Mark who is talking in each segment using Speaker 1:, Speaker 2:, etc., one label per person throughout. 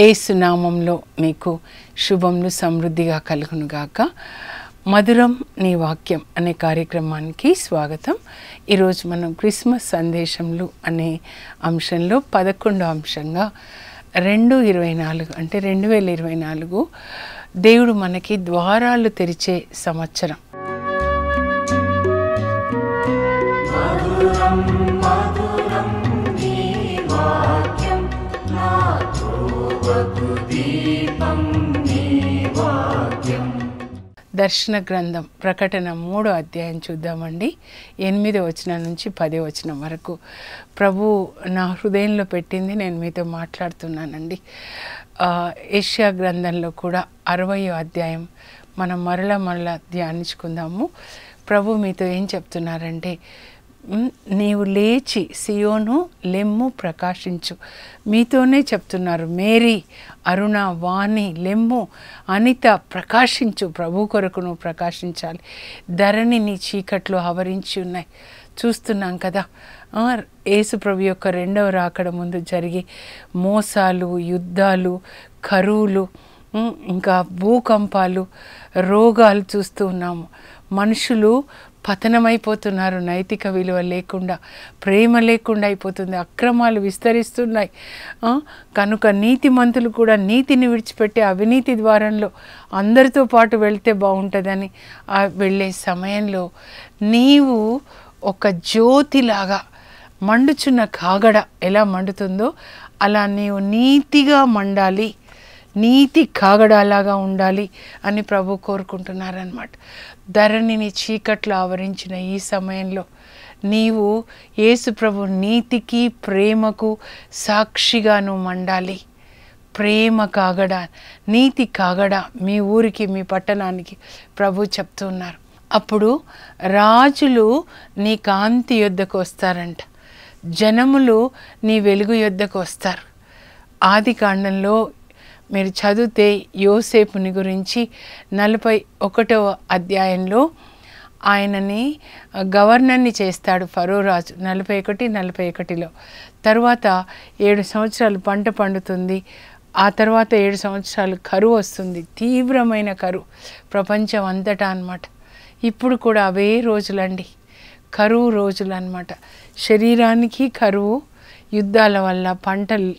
Speaker 1: యేసు నామంలో మీకు శుభములు సమృద్ధిగా కలుగునుగాక. మధురం నీ వాక్యం అనే కార్యక్రమానికి స్వాగతం. ఈరోజు మనం క్రిస్మస్ సందేశములు అనే అంశంలో 11వ అంశంగా 2024 అంటే 2024 దేవుడు మనకి ద్వారాలు తెరిచే సంవత్సరం. దర్శన గ్రంథం ప్రకటన 3వ అధ్యాయం చూద్దామండి. 8వ వచనం నుంచి 10వ వచనం వరకు ప్రభు నా హృదయంలో పెట్టింది నేను మీతో మాట్లాడుతున్నానండి. యెషయా గ్రంథంలో కూడా 60వ అధ్యాయం మనం మరలా ధ్యానించుకుందాము. ప్రభు మీతో ఏం చెప్తున్నారంటే, నీవు లేచి సియోను లెమ్ము ప్రకాశించు. మీతోనే చెప్తున్నారు. మేరీ, అరుణ, వాణి, లెమ్ము, అనిత ప్రకాశించు. ప్రభు కొరకు నువ్వు ప్రకాశించాలి. ధరణి నీ చీకట్లు ఆవరించి ఉన్నాయి. చూస్తున్నాం కదా, యేసు ప్రభు యొక్క 2వ రాకడ ముందు జరిగే మోసాలు, యుద్ధాలు, కరువులు, ఇంకా భూకంపాలు, రోగాలు చూస్తూ ఉన్నాము. మనుషులు పతనమైపోతున్నారు. నైతిక విలువ లేకుండా, ప్రేమ లేకుండా అయిపోతుంది. అక్రమాలు విస్తరిస్తున్నాయి. కనుక నీతిమంతులు కూడా నీతిని విడిచిపెట్టి అవినీతి ద్వారంలో అందరితో పాటు వెళ్తే బాగుంటుందని వెళ్ళే సమయంలో నీవు ఒక జ్యోతిలాగా మండుచున్న కాగడ ఎలా మండుతుందో అలా నీవు నీతిగా మండాలి, నీతి కాగడాలాగా ఉండాలి అని ప్రభు కోరుకుంటున్నారన్నమాట. ధరణిని చీకట్లు ఆవరించిన ఈ సమయంలో నీవు యేసు ప్రభు నీతికి ప్రేమకు సాక్షిగాను మండాలి. ప్రేమ కాగడ, నీతి కాగడ మీ ఊరికి, మీ పట్టణానికి ప్రభు చెప్తున్నారు. అప్పుడు రాజులు నీ కాంతి యొద్దకు వస్తారంట, జనములు నీ వెలుగు యొద్దకు వస్తారు. ఆది కాండంలో మీరు చదివితే యోసేపుని గురించి 41వ అధ్యాయంలో ఆయనని గవర్నర్ని చేస్తాడు ఫరో రాజు. 41 తర్వాత 7 సంవత్సరాలు పంట పండుతుంది. ఆ తర్వాత 7 సంవత్సరాలు కరువు వస్తుంది. తీవ్రమైన కరువు ప్రపంచం అంతటా అన్నమాట. ఇప్పుడు కూడా అవే రోజులండి, కరువు రోజులు అన్నమాట. శరీరానికి కరువు, యుద్ధాల వల్ల పంటలు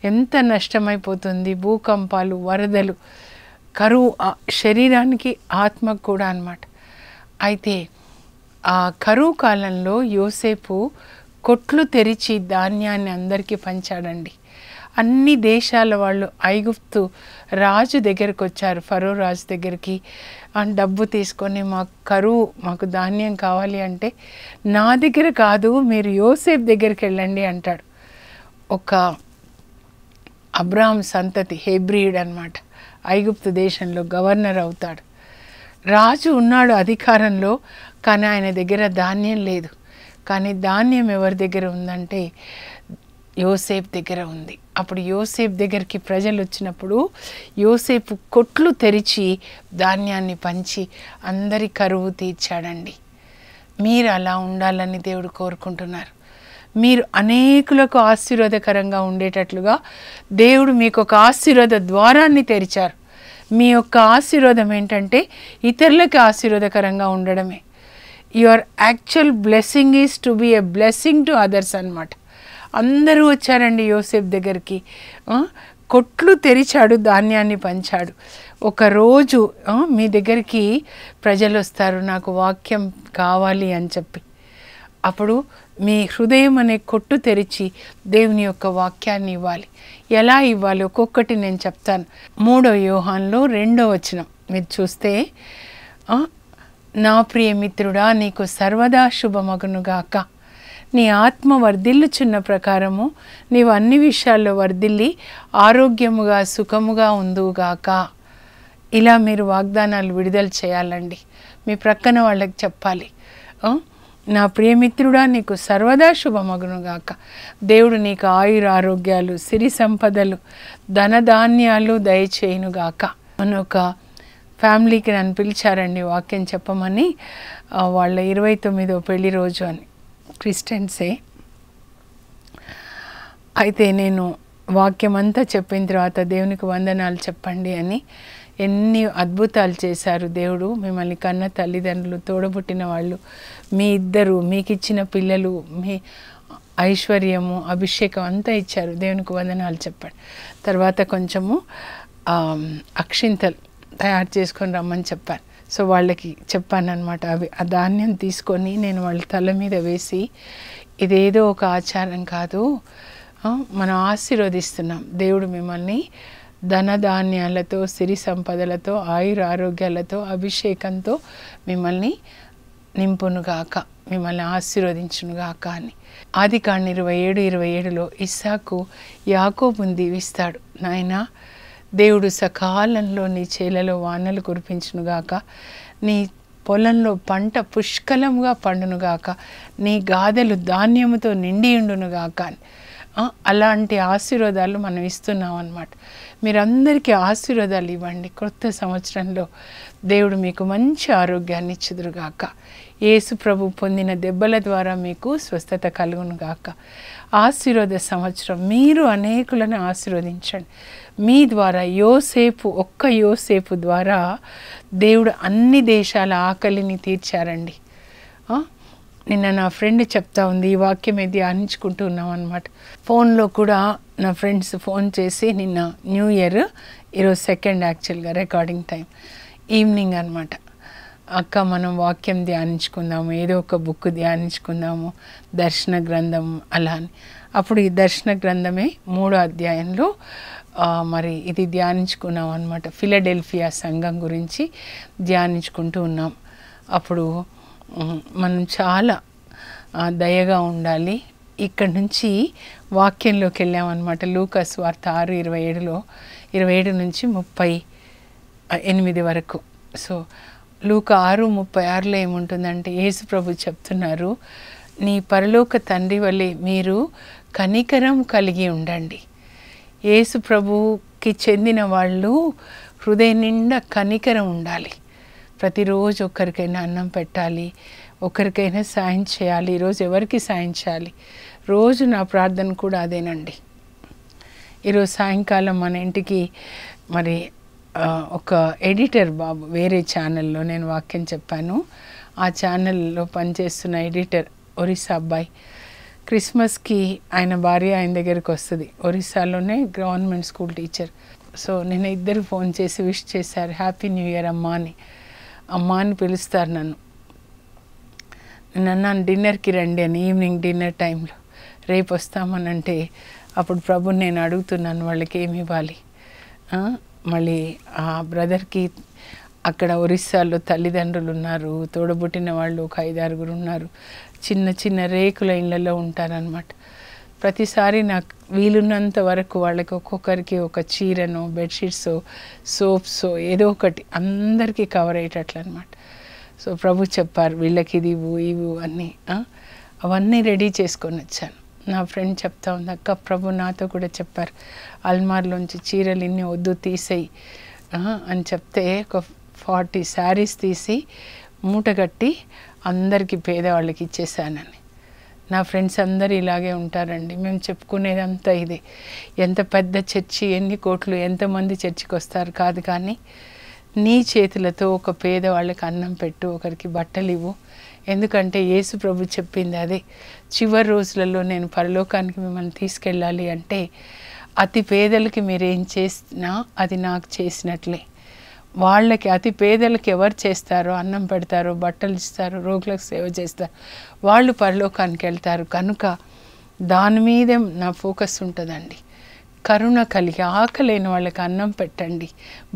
Speaker 1: ఎంత నష్టమైపోతుంది, భూకంపాలు, వరదలు, కరువు శరీరానికి, ఆత్మకు కూడా అన్నమాట. అయితే ఆ కరువు కాలంలో యోసేపు కొట్లు తెరిచి ధాన్యాన్ని అందరికీ పంచాడండి. అన్ని దేశాల వాళ్ళు ఐగుప్తు రాజు దగ్గరికి వచ్చారు, ఫరో రాజు దగ్గరికి. డబ్బు తీసుకొని మాకు కరువు, మాకు ధాన్యం కావాలి అంటే, నా దగ్గర కాదు మీరు యోసేపు దగ్గరికి వెళ్ళండి అంటాడు. ఒక అబ్రాహాం సంతతి, హెబ్రీడ్ అన్నమాట, ఐగుప్తు దేశంలో గవర్నర్ అవుతాడు. రాజు ఉన్నాడు అధికారంలో, కానీ ఆయన దగ్గర ధాన్యం లేదు. కానీ ధాన్యం ఎవరి దగ్గర ఉందంటే యోసేపు దగ్గర ఉంది. అప్పుడు యోసేపు దగ్గరికి ప్రజలు వచ్చినప్పుడు యోసేపు కొట్లు తెరిచి ధాన్యాన్ని పంచి అందరి కరువు తీర్చాడండి. మీరు అలా ఉండాలని దేవుడు కోరుకుంటున్నారు. మీరు అనేకులకు ఆశీర్వాదకరంగా ఉండేటట్లుగా దేవుడు మీకు ఒక ఆశీర్వాద ద్వారాన్ని తెరిచారు. మీ యొక్క ఆశీర్వాదం ఏంటంటే ఇతరులకి ఆశీర్వాదకరంగా ఉండడమే. Your actual blessing is to be a blessing to others అన్నమాట. అందరూ వచ్చారండి యోసేపు దగ్గరికి. కొట్లు తెరిచాడు, ధాన్యాన్ని పంచాడు. ఒకరోజు మీ దగ్గరికి ప్రజలు వస్తారు, నాకు వాక్యం కావాలి అని చెప్పి. అప్పుడు మీ హృదయం అనే కొట్టు తెరిచి దేవుని యొక్క వాక్యాన్ని ఇవ్వాలి. ఎలా ఇవ్వాలి ఒక్కొక్కటి నేను చెప్తాను. 3వ యోహానులో 2వ వచనం మీరు చూస్తే, నా ప్రియ మిత్రుడా నీకు సర్వదా శుభమగునుగాక, నీ ఆత్మ వర్ధిల్లుచున్న ప్రకారము నీవు అన్ని విషయాల్లో వర్ధిల్లి ఆరోగ్యముగా సుఖముగా ఉందువుగాక. ఇలా మీరు వాగ్దానాలు విడుదల చేయాలండి. మీ ప్రక్కన వాళ్ళకి చెప్పాలి, నా ప్రియమిత్రుడా నీకు సర్వదా శుభమగునుగాక. దేవుడు నీకు ఆయుర ఆరోగ్యాలు, సిరి సంపదలు, ధనధాన్యాలు దయచేయునుగాక. అని ఒక ఫ్యామిలీకి నన్ను పిలిచారండి వాక్యం చెప్పమని. వాళ్ళ 29వ పెళ్లి రోజు అని, క్రిస్టియన్సే. అయితే నేను వాక్యం అంతా చెప్పిన తర్వాత దేవునికి వందనాలు చెప్పండి అని ఎన్ని అద్భుతాలు చేశారు దేవుడు. మిమ్మల్ని కన్న తల్లిదండ్రులు, తోడబుట్టిన వాళ్ళు, మీ ఇద్దరు, మీకు ఇచ్చిన పిల్లలు, మీ ఐశ్వర్యము, అభిషేకం అంతా ఇచ్చారు. దేవునికి వందనాలు చెప్పండి. తర్వాత కొంచెము అక్షింతలు తయారు చేసుకొని రమ్మని చెప్పాను. సో వాళ్ళకి చెప్పాను అనమాట. అవి ఆ ధాన్యం తీసుకొని నేను వాళ్ళ తల మీద వేసి, ఇదేదో ఒక ఆచారం కాదు, మనం ఆశీర్వదిస్తున్నాం. దేవుడు మిమ్మల్ని ధనధాన్యాలతో, సిరి సంపదలతో, ఆయుర ఆరోగ్యాలతో, అభిషేకంతో మిమ్మల్ని నింపునుగాక, మిమ్మల్ని ఆశీర్వదించునుగాక అని. ఆదికాండం 27:27లో ఇస్సాకు యాకోబుని దీవిస్తాడు. నాయనా, దేవుడు సకాలంలో నీ చేలలో వానలు కురిపించునుగాక, నీ పొలంలో పంట పుష్కలంగా పండునుగాక, నీ గాదెలు ధాన్యముతో నిండి ఉండునుగాక అని. అలాంటి ఆశీర్వాదాలు మనం ఇస్తున్నాం అన్నమాట. మీరందరికీ ఆశీర్వాదాలు ఇవ్వండి. కొత్త సంవత్సరంలో దేవుడు మీకు మంచి ఆరోగ్యాన్ని ఇచ్చుదురుగాక. యేసు ప్రభు పొందిన దెబ్బల ద్వారా మీకు స్వస్థత కలుగునుగాక. ఆశీర్వాద సంవత్సరం. మీరు అనేకులను ఆశీర్వదించండి. మీ ద్వారా ఒక్క యోసేపు ద్వారా దేవుడు అన్ని దేశాల ఆకలిని తీర్చారండి. నిన్న నా ఫ్రెండ్ చెప్తా ఉంది, ఈ వాక్యమే ధ్యానించుకుంటూ ఉన్నాం అనమాట. ఫోన్లో కూడా నా ఫ్రెండ్స్ ఫోన్ చేసి, నిన్న న్యూ ఇయర్, ఈరోజు 2 యాక్చువల్గా రికార్డింగ్ టైం, ఈవినింగ్ అనమాట. అక్క మనం వాక్యం ధ్యానించుకుందాము, ఏదో ఒక బుక్ ధ్యానించుకుందాము, దర్శన గ్రంథం అలా అని. అప్పుడు ఈ దర్శన గ్రంథమే 3వ అధ్యాయంలో మరి ఇది ధ్యానించుకున్నాం అనమాట. ఫిలడెల్ఫియా సంఘం గురించి ధ్యానించుకుంటూ ఉన్నాం. అప్పుడు మనం చాలా దయగా ఉండాలి. ఇక్కడ నుంచి వాక్యంలోకి వెళ్ళామన్నమాట. లూకా సువార్త 6:27లో 27 నుంచి 38 వరకు. సో లూకా 6:36లో ఏముంటుందంటే, యేసు ప్రభు చెప్తున్నారు, నీ పరలోక తండ్రి వలె మీరు కనికరం కలిగి ఉండండి. యేసు ప్రభుకి చెందిన వాళ్ళు హృదయం నిండా కనికరం ఉండాలి. ప్రతిరోజు ఒకరికైనా అన్నం పెట్టాలి, ఒకరికైనా సాయం చేయాలి. ఈరోజు ఎవరికి సాయం చేయాలి? రోజు నా ప్రార్థన కూడా అదేనండి. ఈరోజు సాయంకాలం మన ఇంటికి మరి ఒక ఎడిటర్ బాబు, వేరే ఛానల్లో నేను వాక్యం చెప్పాను, ఆ ఛానల్లో పనిచేస్తున్న ఎడిటర్ ఒరిస్సా అబ్బాయి, క్రిస్మస్కి ఆయన భార్య ఆయన దగ్గరికి వస్తుంది. ఒరిస్సాలోనే గవర్నమెంట్ స్కూల్ టీచర్. సో నేను ఇద్దరు ఫోన్ చేసి విష్ చేశారు, హ్యాపీ న్యూ ఇయర్ అమ్మా అని. అమ్మ అని పిలుస్తారు నన్ను. నన్ను డిన్నర్కి రండి అని, ఈవినింగ్ డిన్నర్ టైంలో. రేపు వస్తామనంటే అప్పుడు ప్రభుని నేను అడుగుతున్నాను వాళ్ళకి ఏమి ఇవ్వాలి. మళ్ళీ ఆ బ్రదర్కి అక్కడ ఒరిస్సాలో తల్లిదండ్రులు ఉన్నారు, తోడబుట్టిన వాళ్ళు ఒక 5-6 ఉన్నారు. చిన్న చిన్న రేకుల ఇళ్ళల్లో ఉంటారనమాట. ప్రతిసారి నాకు వీలున్నంత వరకు వాళ్ళకి ఒక్కొక్కరికి ఒక చీరనో, బెడ్షీట్సో, సోప్సో ఏదో ఒకటి అందరికీ కవర్ అయ్యేటట్లు అనమాట. సో ప్రభు చెప్పారు, వీళ్ళకి ఇది ఇవ్వు అన్నీ. అవన్నీ రెడీ చేసుకొని వచ్చాను. నా ఫ్రెండ్ చెప్తా ఉంది, అక్క ప్రభు నాతో కూడా చెప్పారు, అల్మార్లోంచి చీరలు ఇన్ని వద్దు తీసేయి అని చెప్తే ఒక 40 శారీస్ తీసి మూటగట్టి అందరికీ పేదవాళ్ళకి ఇచ్చేసానని. నా ఫ్రెండ్స్ అందరూ ఇలాగే ఉంటారండి. మేము చెప్పుకునేదంతా ఇదే. ఎంత పెద్ద చర్చి, ఎన్ని కోట్లు, ఎంతమంది చర్చికి వస్తారు కాదు, కానీ నీ చేతులతో ఒక పేదవాళ్ళకి అన్నం పెట్టు, ఒకరికి బట్టలు ఇవ్వు. ఎందుకంటే యేసు ప్రభు చెప్పింది అదే, చివరి రోజులలో నేను పరలోకానికి మిమ్మల్ని తీసుకెళ్ళాలి అంటే అతి పేదలకి మీరేం చేసినా అది నాకు చేసినట్లే. వాళ్ళకి, అతి పేదలకి ఎవరు చేస్తారో, అన్నం పెడతారో, బట్టలు ఇస్తారో, రోగులకు సేవ చేస్తారు, వాళ్ళు పరలోకానికి వెళ్తారు. కనుక దాని మీదే నా ఫోకస్ ఉంటుందండి. కరుణ కలిగి ఆకలేని వాళ్ళకి అన్నం పెట్టండి,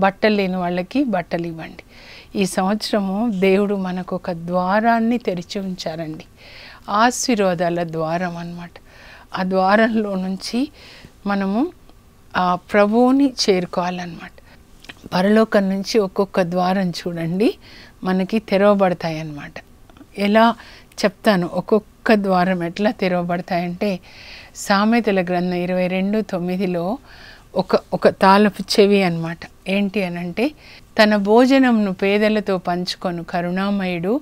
Speaker 1: బట్టలు లేని వాళ్ళకి బట్టలు ఇవ్వండి. ఈ సంవత్సరము దేవుడు మనకు ఒక ద్వారాన్ని తెరిచి ఉంచారండి, ఆశీర్వాదాల ద్వారం అన్నమాట. ఆ ద్వారంలో నుంచి మనము ఆ ప్రభువుని చేరుకోవాలన్నమాట. పరలోకం నుంచి ఒక్కొక్క ద్వారం చూడండి మనకి తెరవబడతాయి అన్నమాట. ఎలా చెప్తాను, ఒక్కొక్క ద్వారం ఎట్లా తెరవబడతాయంటే, సామెతల గ్రంథం 22:9లో ఒక తాళపు చెవి అన్నమాట. ఏంటి అనంటే, తన భోజనంను పేదలతో పంచుకొను కరుణామయుడు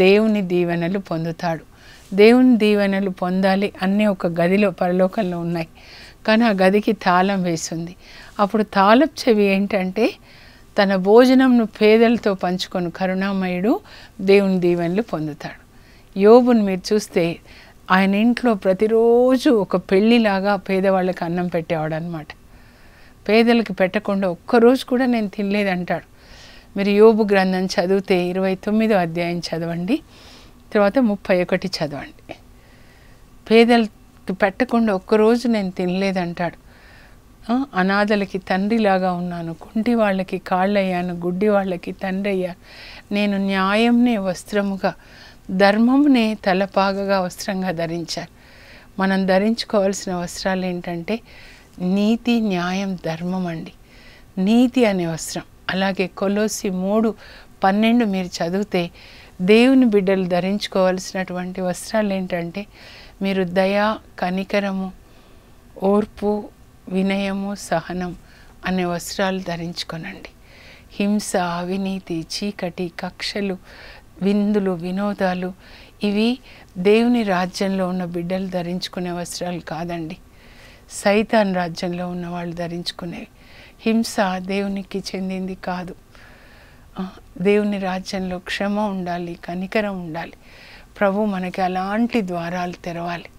Speaker 1: దేవుని దీవెనలు పొందుతాడు. దేవుని దీవెనలు పొందాలి అన్నీ ఒక గదిలో పరలోకంలో ఉన్నాయి. కానీ ఆ గదికి తాళం వేసింది. అప్పుడు తాళపు చెవి ఏంటంటే తన భోజనంను పేదలతో పంచుకొని కరుణామయుడు దేవుని దీవెనలు పొందుతాడు. యోబుని మీరు చూస్తే ఆయన ఇంట్లో ప్రతిరోజు ఒక పెళ్ళిలాగా పేదవాళ్ళకి అన్నం పెట్టేవాడు అనమాట. పేదలకు పెట్టకుండా ఒక్కరోజు కూడా నేను తినలేదంటాడు. మీరు యోబు గ్రంథం చదివితే 29వ అధ్యాయం చదవండి, తర్వాత 31 చదవండి. పేదలకి పెట్టకుండా ఒక్కరోజు నేను తినలేదంటాడు. అనాథలకి తండ్రిలాగా ఉన్నాను, కుంటి వాళ్ళకి కాళ్ళయ్యాను, గుడ్డి వాళ్ళకి తండ్రి అయ్యాను. నేను న్యాయంనే వస్త్రముగా, ధర్మమునే తలపాగగా వస్త్రంగా ధరించాను. మనం ధరించుకోవాల్సిన వస్త్రాలు ఏంటంటే నీతి, న్యాయం, ధర్మం అండి. నీతి అనే వస్త్రం. అలాగే కొలోసి 3:12 మీరు చదివితే దేవుని బిడ్డలు ధరించుకోవాల్సినటువంటి వస్త్రాలు ఏంటంటే మీరు దయ, కనికరము, ఓర్పు, వినయము, సహనం అనే వస్త్రాలు ధరించుకొనండి. హింస, అవినీతి, చీకటి, కక్షలు, విందులు, వినోదాలు ఇవి దేవుని రాజ్యంలో ఉన్న బిడ్డలు ధరించుకునే వస్త్రాలు కాదండి. సైతాన్ రాజ్యంలో ఉన్న వాళ్ళు ధరించుకునేవి. హింస దేవునికి చెందింది కాదు. దేవుని రాజ్యంలో క్షమ ఉండాలి, కనికరం ఉండాలి. ప్రభు మనకి అలాంటి ద్వారాలు తెరవాలి.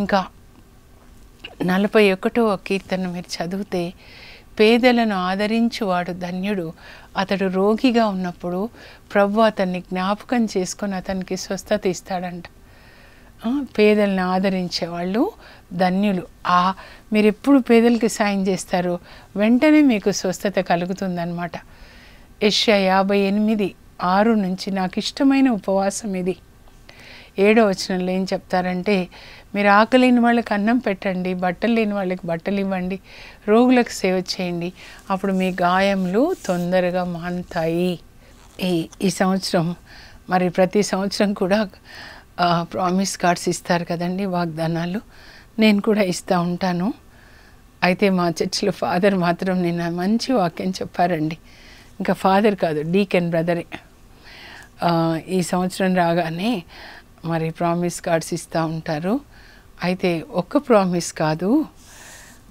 Speaker 1: ఇంకా 41వ కీర్తన మీరు చదివితే పేదలను ఆదరించువాడు ధన్యుడు, అతడు రోగిగా ఉన్నప్పుడు ప్రభు అతన్ని జ్ఞాపకం చేసుకొని అతనికి స్వస్థత ఇస్తాడంట. పేదలను ఆదరించేవాళ్ళు ధన్యులు. మీరు ఎప్పుడు పేదలకి సాయం చేస్తారో వెంటనే మీకు స్వస్థత కలుగుతుందన్నమాట. యెషయా 58:6 నుంచి నాకు ఇష్టమైన ఉపవాసం ఇది. 7వ వచనంలో ఏం చెప్తారంటే మీరు ఆకలి లేని వాళ్ళకి అన్నం పెట్టండి, బట్టలు లేని వాళ్ళకి బట్టలు ఇవ్వండి, రోగులకు సేవ చేయండి, అప్పుడు మీ గాయములు తొందరగా మానుతాయి. ఈ సంవత్సరం మరి ప్రతి సంవత్సరం కూడా ప్రామిస్ కార్డ్స్ ఇస్తారు కదండి, వాగ్దానాలు. నేను కూడా ఇస్తూ ఉంటాను. అయితే మా చర్చిలో ఫాదర్ మాత్రం నిన్న మంచి వాక్యం చెప్పారండి. ఇంకా ఫాదర్ కాదు, డీకెన్ బ్రదరే. ఈ సంవత్సరం రాగానే మరి ప్రామిస్ కార్డ్స్ ఇస్తూ ఉంటారు. అయితే ఒక్క ప్రామిస్ కాదు,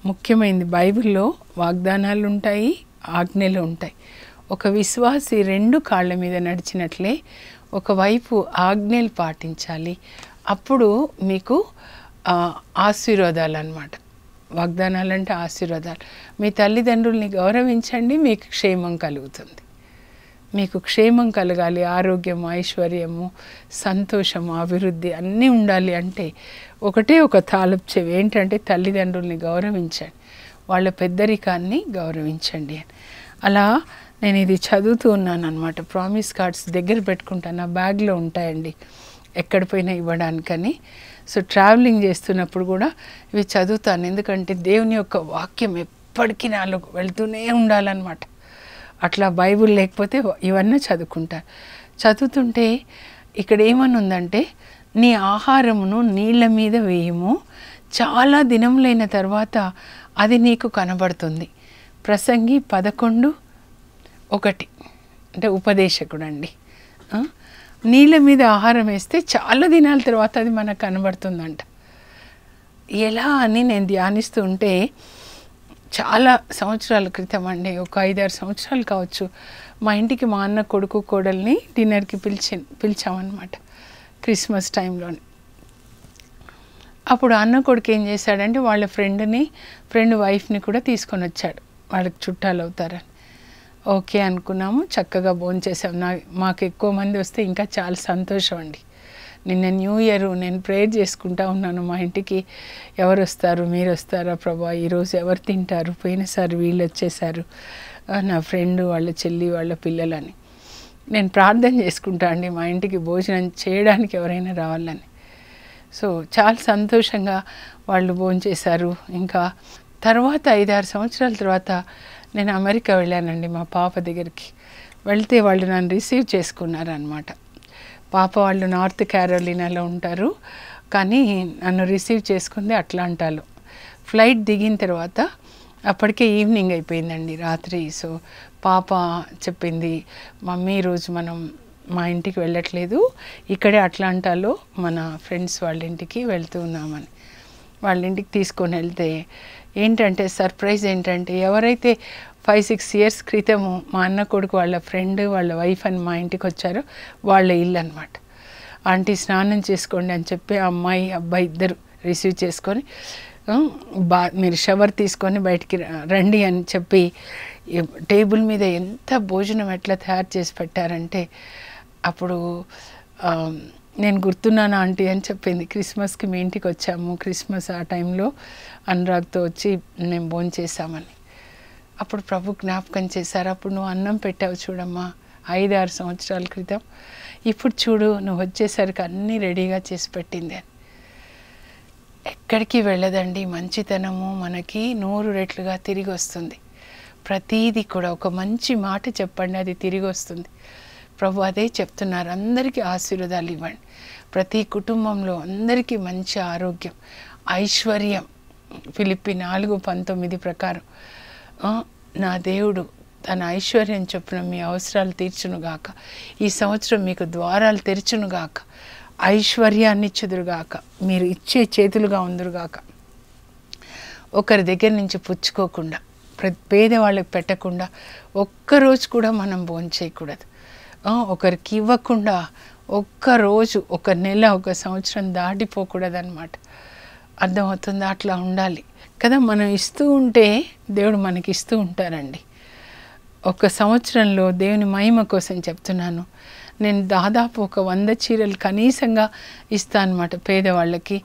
Speaker 1: ముఖ్యమైనది బైబిల్లో వాగ్దానాలు ఉంటాయి, ఆజ్ఞలు ఉంటాయి. ఒక విశ్వాసి 2 కాళ్ళ మీద నడిచినట్లే ఒకవైపు ఆజ్ఞలు పాటించాలి. అప్పుడు మీకు ఆశీర్వాదాలు అన్నమాట. వాగ్దానాలు అంటే ఆశీర్వాదాలు. మీ తల్లిదండ్రుల్ని గౌరవించండి, మీకు క్షేమం కలుగుతుంది. మీకు క్షేమం కలగాలి, ఆరోగ్యము, ఐశ్వర్యము, సంతోషము, అభివృద్ధి అన్నీ ఉండాలి అంటే ఒకటే ఒక తాళపు చెవి ఏంటంటే తల్లిదండ్రుల్ని గౌరవించండి, వాళ్ళ పెద్దరికాన్ని గౌరవించండి అని. అలా నేను ఇది చదువుతూ ఉన్నాను అనమాట. ప్రామిస్ కార్డ్స్ దగ్గర పెట్టుకుంటాను, నా బ్యాగ్లో ఉంటాయండి ఎక్కడ పోయినా ఇవ్వడానికని. సో ట్రావెలింగ్ చేస్తున్నప్పుడు కూడా ఇవి చదువుతాను, ఎందుకంటే దేవుని యొక్క వాక్యం ఎప్పటికీ నాలో వెళ్తూనే ఉండాలన్నమాట. అట్లా బైబుల్ లేకపోతే ఇవన్నీ చదువుకుంటాను. చదువుతుంటే ఇక్కడ ఏమని ఉందంటే నీ ఆహారమును నీళ్ళ మీద వేయము, చాలా దినములైన తర్వాత అది నీకు కనబడుతుంది. ప్రసంగి 11:1 అంటే ఉపదేశకుడు అండి. నీళ్ళ మీద ఆహారం వేస్తే చాలా దినాల తర్వాత అది మనకు కనబడుతుందంట. ఎలా అని నేను ధ్యానిస్తూ ఉంటే చాలా సంవత్సరాల క్రితం అండి, ఒక 5-6 సంవత్సరాలు కావచ్చు, మా ఇంటికి మా అన్న కొడుకు కోడల్ని డిన్నర్కి పిలిచామన్నమాట క్రిస్మస్ టైంలోని. అప్పుడు అన్న కొడుకు ఏం చేశాడంటే వాళ్ళ ఫ్రెండ్ వైఫ్ని కూడా తీసుకొని వచ్చాడు, వాళ్ళకి చుట్టాలు అవుతారని. ఓకే అనుకున్నాము, చక్కగా భోంచేసాం. మాకు ఎక్కువ మంది వస్తే ఇంకా చాలా సంతోషం అండి. నిన్న న్యూ ఇయర్ నేను ప్రేయర్ చేసుకుంటా ఉన్నాను, మా ఇంటికి ఎవరు వస్తారు, మీరు వస్తారా ప్రభా, ఈరోజు ఎవరు తింటారు, పోయినసారి వీళ్ళు వచ్చేసారు, నా ఫ్రెండ్ వాళ్ళ చెల్లి వాళ్ళ పిల్లలని. నేను ప్రార్థన చేసుకుంటా అండి మా ఇంటికి భోజనం చేయడానికి ఎవరైనా రావాలని. సో చాలా సంతోషంగా వాళ్ళు భోంచేశారు. ఇంకా తర్వాత 5-6 సంవత్సరాల తర్వాత నేను అమెరికా వెళ్ళానండి మా పాప దగ్గరికి. వెళ్తే వాళ్ళు నన్ను రిసీవ్ చేసుకున్నారనమాట. పాప వాళ్ళు నార్త్ క్యారోలినాలో ఉంటారు, కానీ నన్ను రిసీవ్ చేసుకుంది అట్లాంటాలో. ఫ్లైట్ దిగిన తర్వాత అప్పటికే ఈవినింగ్ అయిపోయిందండి, రాత్రి. సో పాప చెప్పింది, మమ్మీ ఈరోజు మనం మా ఇంటికి వెళ్ళట్లేదు, ఇక్కడే అట్లాంటాలో మన ఫ్రెండ్స్ వాళ్ళ ఇంటికి వెళ్తూ ఉన్నామని. వాళ్ళ ఇంటికి తీసుకొని వెళ్తే ఏంటంటే సర్ప్రైజ్ ఏంటంటే, ఎవరైతే 5-6 ఇయర్స్ క్రితము మా అన్న కొడుకు వాళ్ళ ఫ్రెండ్ వాళ్ళ వైఫ్ అని మా ఇంటికి వచ్చారో వాళ్ళ ఇల్లు అనమాట. ఆంటీ స్నానం చేసుకోండి అని చెప్పి అమ్మాయి అబ్బాయి ఇద్దరు రిసీవ్ చేసుకొని మీరు షవర్ తీసుకొని బయటికి రండి అని చెప్పి టేబుల్ మీద ఎంత భోజనం ఎట్లా తయారు చేసి పెట్టారంటే, అప్పుడు నేను గుర్తున్నాను ఆంటీ అని చెప్పింది. క్రిస్మస్కి మీ ఇంటికి వచ్చాము, క్రిస్మస్ ఆ టైంలో అనురాగ్తో వచ్చి మేము భోజనం చేసామని. అప్పుడు ప్రభు జ్ఞాపకం చేశారు, అప్పుడు నువ్వు అన్నం పెట్టావు చూడమ్మా 5-6 సంవత్సరాల క్రితం, ఇప్పుడు చూడు నువ్వు వచ్చేసరికి అన్నీ రెడీగా చేసి పెట్టింది అని. ఎక్కడికి వెళ్ళదండి మంచితనము, మనకి 100 రెట్లుగా తిరిగి వస్తుంది. ప్రతీది కూడా ఒక మంచి మాట చెప్పండి, అది తిరిగి వస్తుంది. ప్రభు అదే చెప్తున్నారు, అందరికీ ఆశీర్వాదాలు ఇవ్వండి, ప్రతి కుటుంబంలో అందరికీ మంచి ఆరోగ్యం, ఐశ్వర్యం. ఫిలిప్పి 4:19 ప్రకారం నా దేవుడు తన ఐశ్వర్యం చొప్పున మీ అవసరాలు తీర్చునుగాక, ఈ సంవత్సరం మీకు ద్వారాలు తెరచునుగాక, ఐశ్వర్యాన్ని ఇచ్చుదురుగాక, మీరు ఇచ్చే చేతులుగా ఉందురుగాక, ఒకరి దగ్గర నుంచి పుచ్చుకోకుండా, పేదవాళ్ళకి పెట్టకుండా, ఒక్కరోజు కూడా మనం భోంచేయకూడదు, ఒకరికి ఇవ్వకుండా ఒక్కరోజు, ఒక నెల, ఒక సంవత్సరం దాటిపోకూడదన్నమాట. అర్థమవుతుందా? అట్లా ఉండాలి కదా. మనం ఇస్తూ ఉంటే దేవుడు మనకి ఇస్తూ ఉంటారండి. ఒక సంవత్సరంలో దేవుని మహిమ కోసం చెప్తున్నాను, నేను దాదాపు ఒక 100 చీరలు కనీసంగా ఇస్తాను అన్నమాట పేదవాళ్ళకి,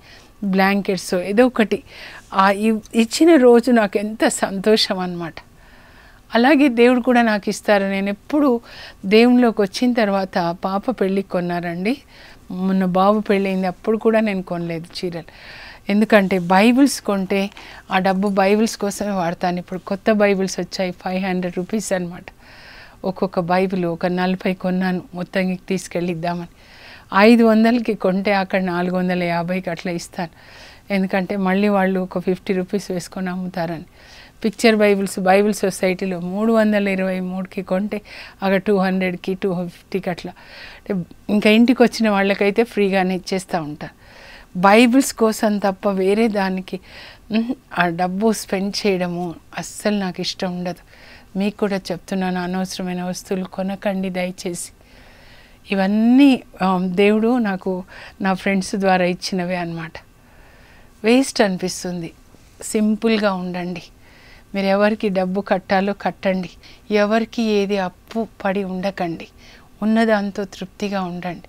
Speaker 1: బ్లాంకెట్స్ ఏదో ఒకటి. ఇచ్చిన రోజు నాకు ఎంత సంతోషం అన్నమాట. అలాగే దేవుడు కూడా నాకు ఇస్తారు. నేను ఎప్పుడు దేవునిలోకి వచ్చిన తర్వాత పాప పెళ్ళికి కొన్నారండి, మొన్న బాబు పెళ్ళయింది, అప్పుడు కూడా నేను కొనలేదు చీరలు. ఎందుకంటే బైబిల్స్ కొంటే ఆ డబ్బు బైబిల్స్ కోసమే వాడతాను. ఇప్పుడు కొత్త బైబిల్స్ వచ్చాయి, 500 రూపీస్ అనమాట ఒక్కొక్క బైబిల్. ఒక 40 కొన్నాను మొత్తానికి తీసుకెళ్ళిద్దామని. 500కి కొంటే అక్కడ 450కి అట్లా ఇస్తాను. ఎందుకంటే మళ్ళీ వాళ్ళు ఒక 50 రూపీస్ వేసుకొని అమ్ముతారని. పిక్చర్ బైబిల్ సొసైటీలో 323కి కొంటే అక్కడ 200కి 250కి అట్లా. ఇంకా ఇంటికి వచ్చిన వాళ్ళకైతే ఫ్రీగానే ఇచ్చేస్తూ ఉంటారు. బైబిల్స్ కోసం తప్ప వేరే దానికి ఆ డబ్బు స్పెండ్ చేయడము అస్సలు నాకు ఇష్టం ఉండదు. మీకు కూడా చెప్తున్నాను, అనవసరమైన వస్తువులు కొనకండి దయచేసి. ఇవన్నీ దేవుడు నాకు నా ఫ్రెండ్స్ ద్వారా ఇచ్చినవే అన్నమాట. వేస్ట్ అనిపిస్తుంది. సింపుల్గా ఉండండి. మీరు ఎవరికి డబ్బు కట్టాలో కట్టండి, ఎవరికి ఏది అప్పు పడి ఉండకండి, ఉన్నదాంతో తృప్తిగా ఉండండి.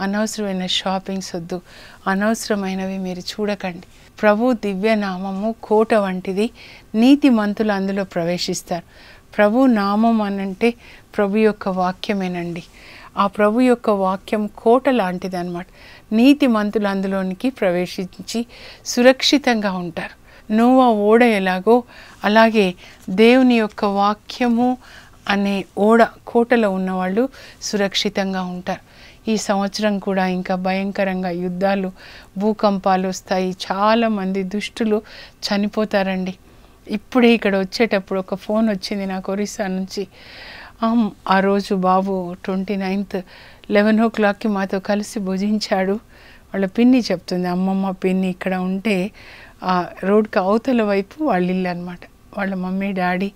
Speaker 1: అనవసరమైన షాపింగ్స్ వద్దు, అనవసరమైనవి మీరు చూడకండి. ప్రభు దివ్యనామము కోట వంటిది, నీతిమంతులు అందులో ప్రవేశిస్తారు. ప్రభు నామం అనంటే ప్రభు యొక్క వాక్యమేనండి. ఆ ప్రభు యొక్క వాక్యం కోట లాంటిది అన్నమాట. నీతిమంతులు అందులోనికి ప్రవేశించి సురక్షితంగా ఉంటారు. నోవా ఓడ ఎలాగో అలాగే దేవుని యొక్క వాక్యము అనే ఓడ కోటలో ఉన్నవాళ్ళు సురక్షితంగా ఉంటారు. ఈ సంవత్సరం కూడా ఇంకా భయంకరంగా యుద్ధాలు, భూకంపాలు వస్తాయి. చాలామంది దుష్టులు చనిపోతారండి. ఇప్పుడే ఇక్కడ వచ్చేటప్పుడు ఒక ఫోన్ వచ్చింది నాకు ఒరిస్సా నుంచి. ఆ రోజు బాబు 29th 11 o'clockకి మాతో కలిసి భుజించాడు. వాళ్ళ పిన్ని చెప్తుంది, అమ్మమ్మ పిన్ని ఇక్కడ ఉంటే రోడ్కి అవతల వైపు వాళ్ళ ఇల్లు అనమాట. వాళ్ళ మమ్మీ డాడీ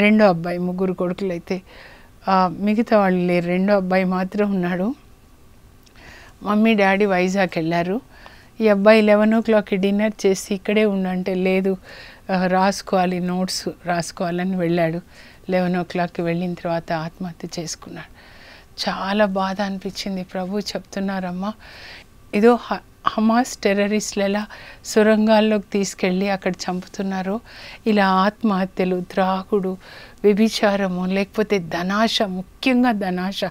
Speaker 1: రెండో అబ్బాయి, 3 కొడుకులు అయితే మిగతా వాళ్ళు లేరు, రెండో అబ్బాయి మాత్రం ఉన్నాడు. మమ్మీ డాడీ వైజాగ్ వెళ్ళారు. ఈ అబ్బాయి 11 o'clockకి డిన్నర్ చేసి ఇక్కడే ఉండంటే లేదు, రాసుకోవాలి, నోట్స్ రాసుకోవాలని వెళ్ళాడు. 11 o'clockకి వెళ్ళిన తర్వాత ఆత్మహత్య చేసుకున్నాడు. చాలా బాధ అనిపించింది. ప్రభు చెప్తున్నారమ్మా, ఏదో హమాస్ టెర్రరిస్టులు ఎలా సొరంగాల్లోకి తీసుకెళ్ళి అక్కడ చంపుతున్నారో, ఇలా ఆత్మహత్యలు, త్రాగుడు, వ్యభిచారము, లేకపోతే ధనాశ, ముఖ్యంగా ధనాశ,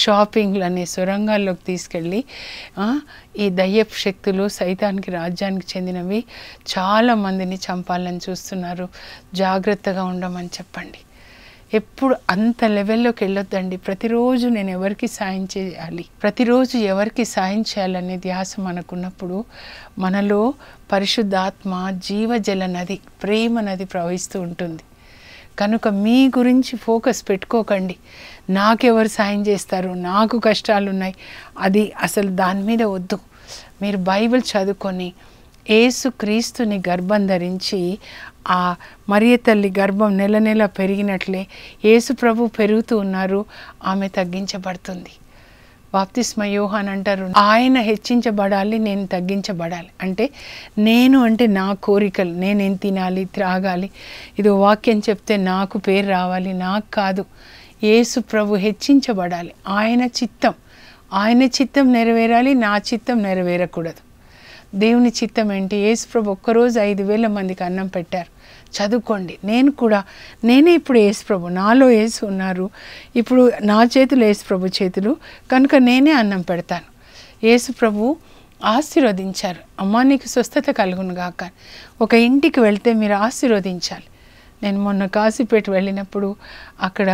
Speaker 1: షాపింగ్లు అనే సొరంగాల్లోకి తీసుకెళ్ళి ఈ దయ్యపు శక్తులు సైతానికి రాజ్యానికి చెందినవి చాలామందిని చంపాలని చూస్తున్నారు. జాగ్రత్తగా ఉండమని చెప్పండి. ఎప్పుడు అంత లెవెల్లోకి వెళ్ళొద్దండి. ప్రతిరోజు నేను ఎవరికి సాయం చేయాలి, ప్రతిరోజు ఎవరికి సాయం చేయాలనే ధ్యాస మనకున్నప్పుడు మనలో పరిశుద్ధాత్మ, జీవజల నది, ప్రేమ నది ప్రవహిస్తూ ఉంటుంది. కనుక మీ గురించి ఫోకస్ పెట్టుకోకండి. నాకెవరు సాయం చేస్తారు, నాకు కష్టాలు ఉన్నాయి, అది అసలు దాని మీద వద్దు. మీరు బైబిల్ చదువుకొని యేసు క్రీస్తుని గర్భం ధరించి ఆ మరియ తల్లి గర్భం నెల నెల పెరిగినట్లే యేసు ప్రభు పెరుగుతూ ఉన్నారు, ఆమె తగ్గించబడుతుంది. బాప్తిస్మ యోహాన్ అంటారు, ఆయన హెచ్చించబడాలి, నేను తగ్గించబడాలి. అంటే నేను అంటే నా కోరికలు, నేనేం తినాలి త్రాగాలి, ఇదో వాక్యం చెప్తే నాకు పేరు రావాలి, నాకు కాదు. యేసు ప్రభు హెచ్చించబడాలి, ఆయన చిత్తం నెరవేరాలి, నా చిత్తం నెరవేరకూడదు. దేవుని చిత్తం ఏంటి? యేసు ప్రభు ఒక్కరోజు 5,000 మందికి అన్నం పెట్టారు. చదువుకోండి. నేనే ఇప్పుడు యేసు ప్రభు, నాలో యేసు ఉన్నారు, ఇప్పుడు నా చేతులు యేసు ప్రభు చేతులు, కనుక నేనే అన్నం పెడతాను. యేసు ప్రభు ఆశీర్వదించారు. అమ్మా నీకు స్వస్థత కలుగును గాక. ఒక ఇంటికి వెళ్తే మీరు ఆశీర్వదించాలి. నేను మొన్న కాశీపేట వెళ్ళినప్పుడు అక్కడ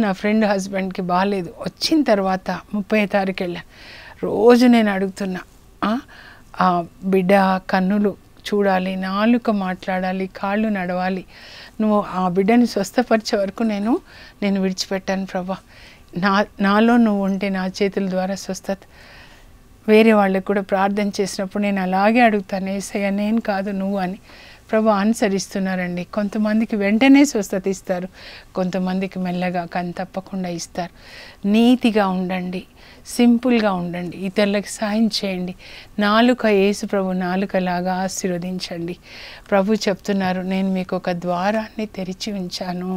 Speaker 1: నా ఫ్రెండ్ హస్బెండ్కి బాగాలేదు, వచ్చిన తర్వాత 30వ తారీఖు వెళ్ళాను. రోజు నేను అడుగుతున్నా, ఆ బిడ్డ కన్నులు చూడాలి, నాలుక మాట్లాడాలి, కాళ్ళు నడవాలి, నువ్వు ఆ బిడ్డని స్వస్థపరిచే వరకు నేను విడిచిపెట్టాను ప్రభా. నాలో నువ్వు ఉంటే నా చేతుల ద్వారా స్వస్థత. వేరే వాళ్ళకు కూడా ప్రార్థన చేసినప్పుడు నేను అలాగే అడుగుతాను, యేసయ్య నేను కాదు నువ్వు అని. ప్రభు అనుసరిస్తున్నారండి. కొంతమందికి వెంటనే స్వస్థత ఇస్తారు, కొంతమందికి మెల్లగా కానీ తప్పకుండా ఇస్తారు. నీతిగా ఉండండి, సింపుల్గా ఉండండి, ఇతరులకు సాయం చేయండి. నాలుక యేసు ప్రభు నాలుకలాగా ఆశీర్వదించండి. ప్రభు చెప్తున్నారు, నేను మీకు ఒక ద్వారాన్ని తెరిచి ఉంచాను,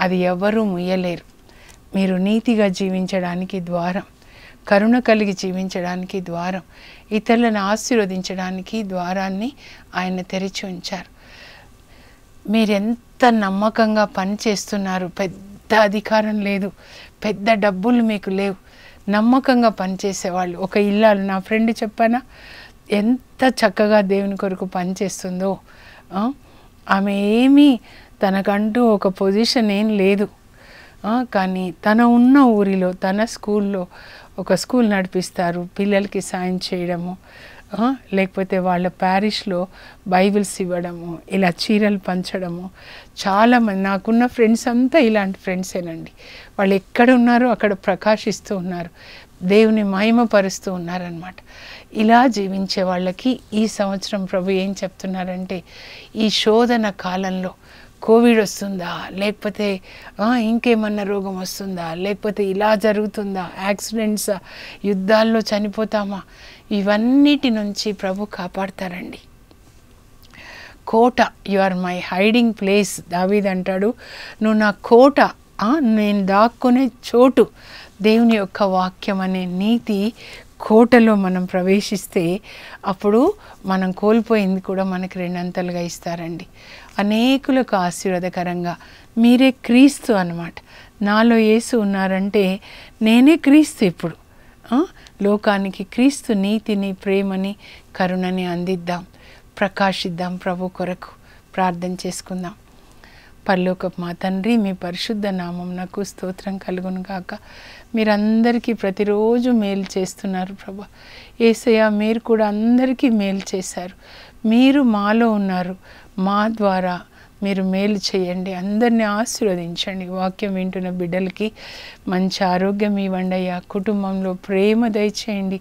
Speaker 1: అది ఎవరూ ముయ్యలేరు. మీరు నీతిగా జీవించడానికి ద్వారం, కరుణ కలిగి జీవించడానికి ద్వారం, ఇతరులను ఆశీర్వదించడానికి ద్వారాన్ని ఆయన తెరిచి ఉంచారు. మీరెంత నమ్మకంగా పని చేస్తున్నారు. పెద్ద అధికారం లేదు, పెద్ద డబ్బులు మీకు లేవు, నమ్మకంగా పనిచేసేవాళ్ళు. ఒక ఇల్లాలు, నా ఫ్రెండ్ చెప్పానా, ఎంత చక్కగా దేవుని కొరకు పనిచేస్తుందో. ఆమె ఏమీ తనకంటూ ఒక పొజిషన్ ఏం లేదు, కానీ తన ఉన్న ఊరిలో తన స్కూల్లో ఒక స్కూల్ నడిపిస్తారు, పిల్లలకి సాయం చేయడము, లేకపోతే వాళ్ళ ప్యారిష్లో బైబిల్స్ ఇవ్వడము, ఇలా చీరలు పంచడము. చాలామంది నాకున్న ఫ్రెండ్స్ అంతా ఇలాంటి ఫ్రెండ్సేనండి. వాళ్ళు ఎక్కడ ఉన్నారో అక్కడ ప్రకాశిస్తూ ఉన్నారు, దేవుని మహిమపరుస్తూ ఉన్నారనమాట. ఇలా జీవించే వాళ్ళకి ఈ సంవత్సరం ప్రభు ఏం చెప్తున్నారంటే, ఈ శోధన కాలంలో కోవిడ్ వస్తుందా, లేకపోతే ఇంకేమన్నా రోగం వస్తుందా, లేకపోతే ఇలా జరుగుతుందా, యాక్సిడెంట్సా, యుద్ధాల్లో చనిపోతామా, ఇవన్నిటి నుంచి ప్రభు కాపాడతారండి. కోట, you are my hiding place. దావీదు అంటాడు, నువ్వు నా కోట, నేను దాక్కునే చోటు. దేవుని యొక్క వాక్యం అనే నీతి కోటలో మనం ప్రవేశిస్తే అప్పుడు మనం కోల్పోయింది కూడా మనకి రెండంతలుగా ఇస్తారండి. అనేకులకు ఆశీర్వాదకరంగా. మీరే క్రీస్తు అన్నమాట. నాలో యేసు ఉన్నారంటే నేనే క్రీస్తు. ఇప్పుడు లోకానికి క్రీస్తు నీతిని, ప్రేమని, కరుణని అందిద్దాం, ప్రకాశిద్దాం. ప్రభు కొరకు ప్రార్థన చేసుకుందాం. పరలోకపు మా తండ్రి, మీ పరిశుద్ధ నామం నాకు స్తోత్రం కలుగును గాక. మీరందరికీ ప్రతిరోజు మేలు చేస్తున్నారు ప్రభా. యేసయ్య, మీరు కూడా అందరికీ మేలు చేశారు. మీరు మాలో ఉన్నారు, మా ద్వారా మీరు మేలు చేయండి, అందరినీ ఆశీర్వదించండి. వాక్యం వింటున్న బిడ్డలకి మంచి ఆరోగ్యం ఇవ్వండి అయ్యా. కుటుంబంలో ప్రేమ దయచేయండి.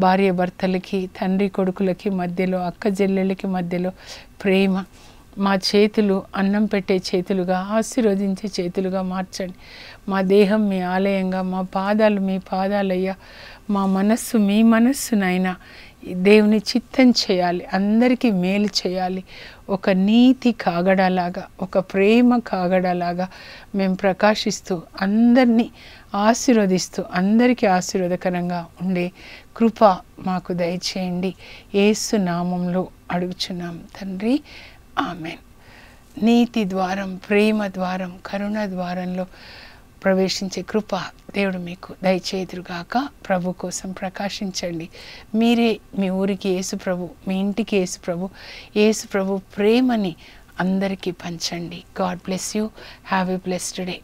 Speaker 1: భార్య భర్తలకి, తండ్రి కొడుకులకి మధ్యలో, అక్క చెల్లెళ్ళకి మధ్యలో ప్రేమ. మా చేతులు అన్నం పెట్టే చేతులుగా, ఆశీర్వదించే చేతులుగా మార్చండి. మా దేహం మీ ఆలయంగా, మా పాదాలు మీ పాదాలయ్యా, మా మనస్సు మీ మనస్సునైనా దేవుని చిత్తం చేయాలి, అందరికీ మేలు చేయాలి. ఒక నీతి కాగడాలాగా, ఒక ప్రేమ కాగడాలాగా మేము ప్రకాశిస్తూ, అందరినీ ఆశీర్వదిస్తూ, అందరికీ ఆశీర్వాదకరంగా ఉండే కృప మాకు దయచేయండి. యేసు నామంలో అడుగుచున్నాం తండ్రి, ఆమెన్. నీతి ద్వారం, ప్రేమ ద్వారం, కరుణ ద్వారంలో ప్రవేశించే కృప దేవుడు మీకు దయచేదురుగాక. ప్రభు కోసం ప్రకాశించండి. మీరే మీ ఊరికి యేసు ప్రభు, మీ ఇంటికి యేసు ప్రభు, యేసు ప్రభు ప్రేమని అందరికీ పంచండి. God bless you. Have a blessed day.